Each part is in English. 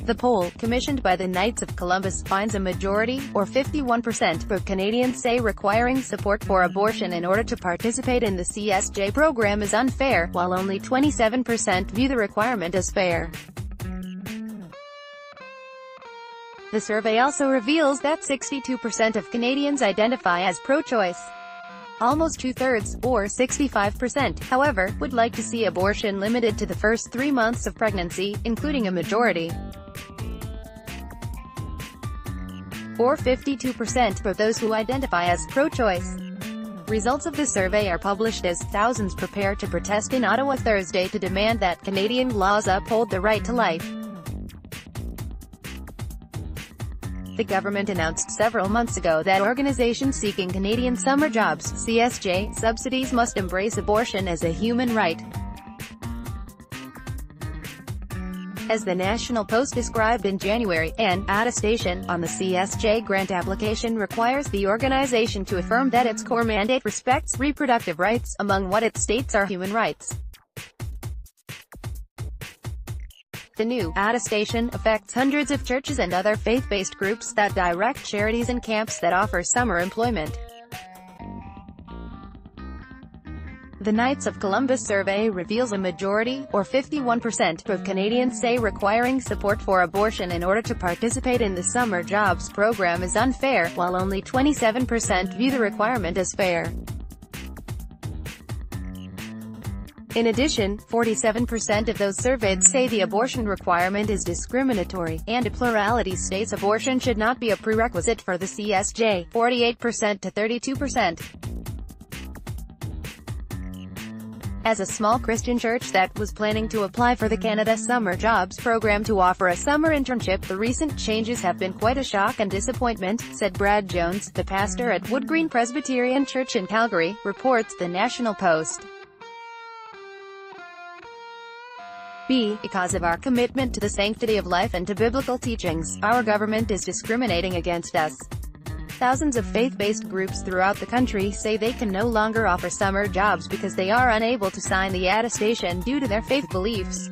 The poll, commissioned by the Knights of Columbus, finds a majority, or 51%, of Canadians say requiring support for abortion in order to participate in the CSJ program is unfair, while only 27% view the requirement as fair. The survey also reveals that 62% of Canadians identify as pro-choice. Almost two-thirds, or 65%, however, would like to see abortion limited to the first 3 months of pregnancy, including a majority, or 52%, for those who identify as pro-choice. Results of the survey are published as thousands prepare to protest in Ottawa Thursday to demand that Canadian laws uphold the right to life. The government announced several months ago that organizations seeking Canadian summer jobs, CSJ, subsidies must embrace abortion as a human right. As the National Post described in January, an attestation on the CSJ grant application requires the organization to affirm that its core mandate respects reproductive rights, among what it states are human rights. The new attestation affects hundreds of churches and other faith-based groups that direct charities and camps that offer summer employment. The Knights of Columbus survey reveals a majority, or 51%, of Canadians say requiring support for abortion in order to participate in the summer jobs program is unfair, while only 27% view the requirement as fair. In addition, 47% of those surveyed say the abortion requirement is discriminatory, and a plurality states abortion should not be a prerequisite for the CSJ, 48% to 32%. As a small Christian church that was planning to apply for the Canada Summer Jobs program to offer a summer internship, the recent changes have been quite a shock and disappointment, said Brad Jones, the pastor at Woodgreen Presbyterian Church in Calgary, reports the National Post. Because of our commitment to the sanctity of life and to biblical teachings, our government is discriminating against us. Thousands of faith-based groups throughout the country say they can no longer offer summer jobs because they are unable to sign the attestation due to their faith beliefs.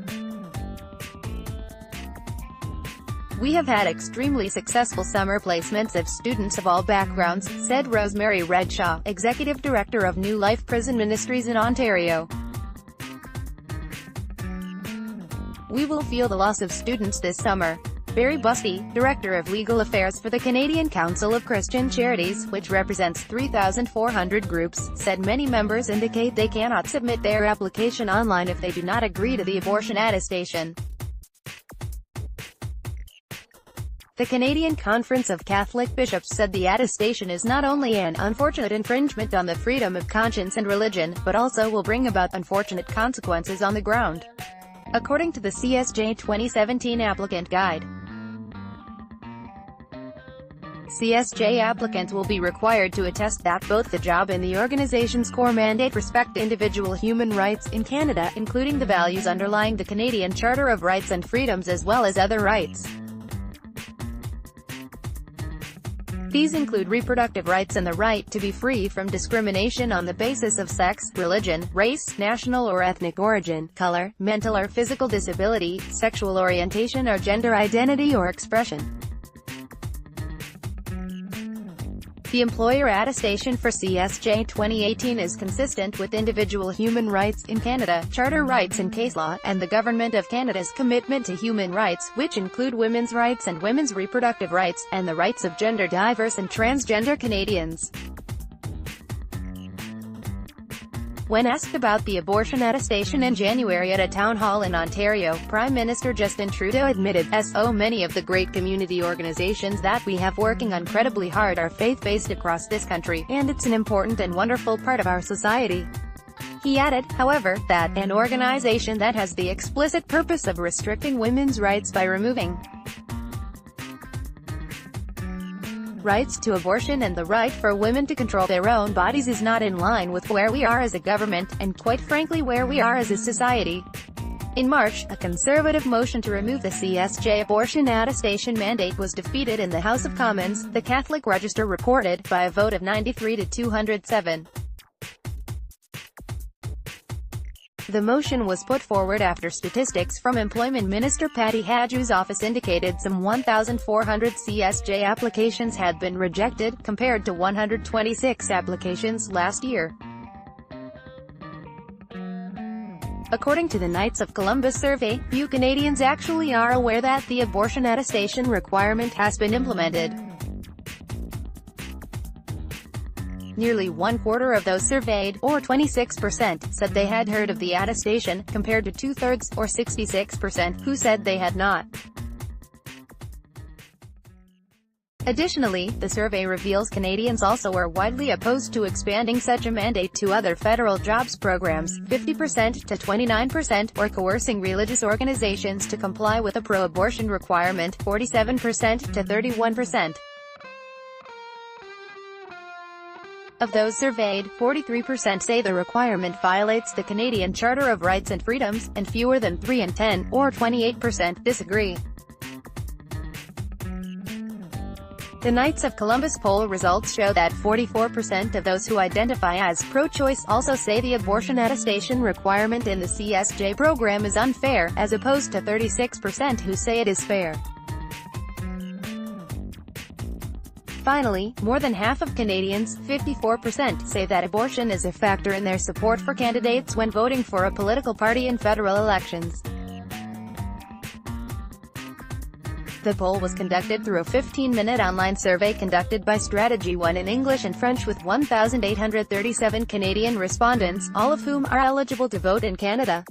We have had extremely successful summer placements of students of all backgrounds, said Rosemary Redshaw, Executive Director of New Life Prison Ministries in Ontario. We will feel the loss of students this summer. Barry Busty, Director of Legal Affairs for the Canadian Council of Christian Charities, which represents 3,400 groups, said many members indicate they cannot submit their application online if they do not agree to the abortion attestation. The Canadian Conference of Catholic Bishops said the attestation is not only an unfortunate infringement on the freedom of conscience and religion, but also will bring about unfortunate consequences on the ground. According to the CSJ 2017 Applicant Guide, CSJ applicants will be required to attest that both the job and the organization's core mandate respect individual human rights in Canada, including the values underlying the Canadian Charter of Rights and Freedoms as well as other rights. These include reproductive rights and the right to be free from discrimination on the basis of sex, religion, race, national or ethnic origin, color, mental or physical disability, sexual orientation or gender identity or expression. The employer attestation for CSJ 2018 is consistent with individual human rights in Canada, charter rights and case law, and the Government of Canada's commitment to human rights, which include women's rights and women's reproductive rights, and the rights of gender-diverse and transgender Canadians. When asked about the abortion attestation in January at a town hall in Ontario, Prime Minister Justin Trudeau admitted, so many of the great community organizations that we have working incredibly hard are faith-based across this country, and it's an important and wonderful part of our society. He added, however, that an organization that has the explicit purpose of restricting women's rights by removing rights to abortion and the right for women to control their own bodies is not in line with where we are as a government, and quite frankly where we are as a society. In March, a Conservative motion to remove the CSJ abortion attestation mandate was defeated in the House of Commons, the Catholic Register reported, by a vote of 93 to 207. The motion was put forward after statistics from Employment Minister Patty Haju's office indicated some 1,400 CSJ applications had been rejected, compared to 126 applications last year. According to the Knights of Columbus survey, few Canadians actually are aware that the abortion attestation requirement has been implemented. Nearly one-quarter of those surveyed, or 26%, said they had heard of the attestation, compared to two-thirds, or 66%, who said they had not. Additionally, the survey reveals Canadians also are widely opposed to expanding such a mandate to other federal jobs programs, 50% to 29%, or coercing religious organizations to comply with a pro-abortion requirement, 47% to 31%. Of those surveyed, 43% say the requirement violates the Canadian Charter of Rights and Freedoms, and fewer than 3 in 10, or 28%, disagree. The Knights of Columbus poll results show that 44% of those who identify as pro-choice also say the abortion attestation requirement in the CSJ program is unfair, as opposed to 36% who say it is fair. Finally, more than half of Canadians, 54%, say that abortion is a factor in their support for candidates when voting for a political party in federal elections. The poll was conducted through a 15-minute online survey conducted by Strategy 1 in English and French with 1,837 Canadian respondents, all of whom are eligible to vote in Canada.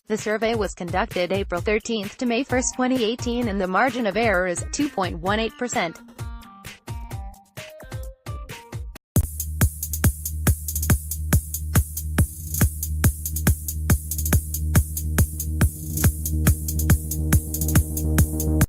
The survey was conducted April 13 to May 1, 2018, and the margin of error is 2.18%.